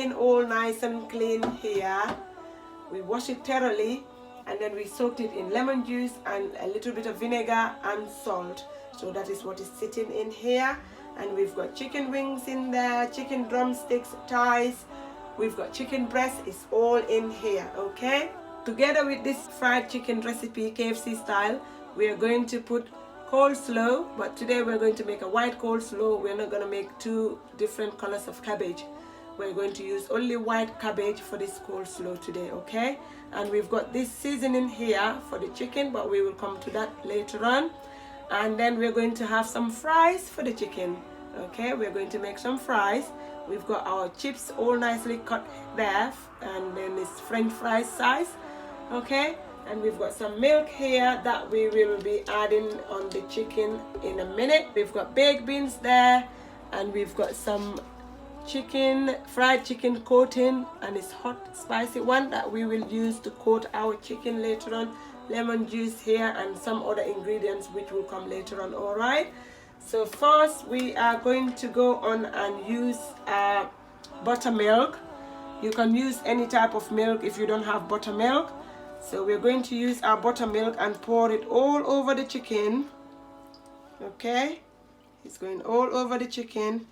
chicken all nice and clean here. We wash it thoroughly and then we soaked it in lemon juice and a little bit of vinegar and salt. So that is what is sitting in here. And we've got chicken wings in there, chicken drumsticks, thighs. We've got chicken breast. It's all in here, okay? Together with this fried chicken recipe, KFC style, we are going to put coleslaw, but today we're going to make a white coleslaw. We're not going to make two different colors of cabbage. We're going to use only white cabbage for this coleslaw today, okay? And we've got this seasoning here for the chicken, but we will come to that later on. And then we're going to have some fries for the chicken, okay? We're going to make some fries. We've got our chips all nicely cut there, and then it's French fries size, okay? And we've got some milk here that we will be adding on the chicken in a minute. We've got baked beans there, and we've got some chicken, fried chicken coating, and it's hot spicy one that we will use to coat our chicken later on. Lemon juice here and some other ingredients which will come later on. All right, so first we are going to go on and use buttermilk. You can use any type of milk if you don't have buttermilk. So we're going to use our buttermilk and pour it all over the chicken, okay? It's going all over the chicken.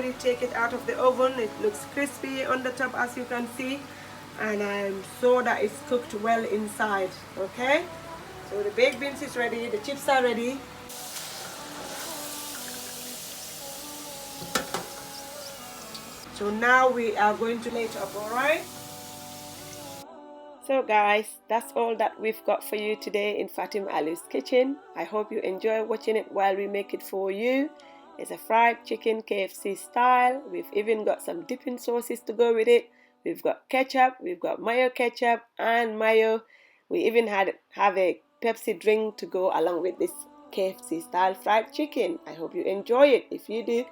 already take it out of the oven. It looks crispy on the top, as you can see, and I'm sure that it's cooked well inside. Okay, so the baked beans is ready, the chips are ready. So now we are going to plate up, alright? So guys, that's all that we've got for you today in Fatima Ali's kitchen. I hope you enjoy watching it while we make it for you. It's a fried chicken KFC style. We've even got some dipping sauces to go with it. We've got ketchup, we've got Mayo Ketchup and mayo. We even have a Pepsi drink to go along with this KFC style fried chicken. I hope you enjoy it. If you do,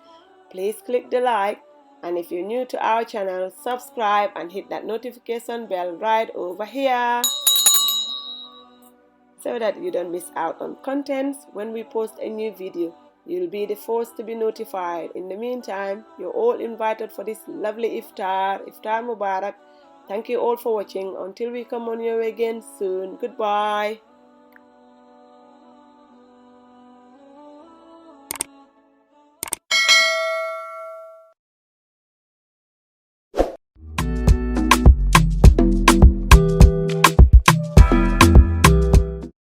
please click the like. And if you're new to our channel, subscribe and hit that notification bell right over here so that you don't miss out on contents when we post a new video. You'll be the first to be notified. In the meantime, you're all invited for this lovely Iftar Mubarak. Thank you all for watching. Until we come on your way again soon. Goodbye.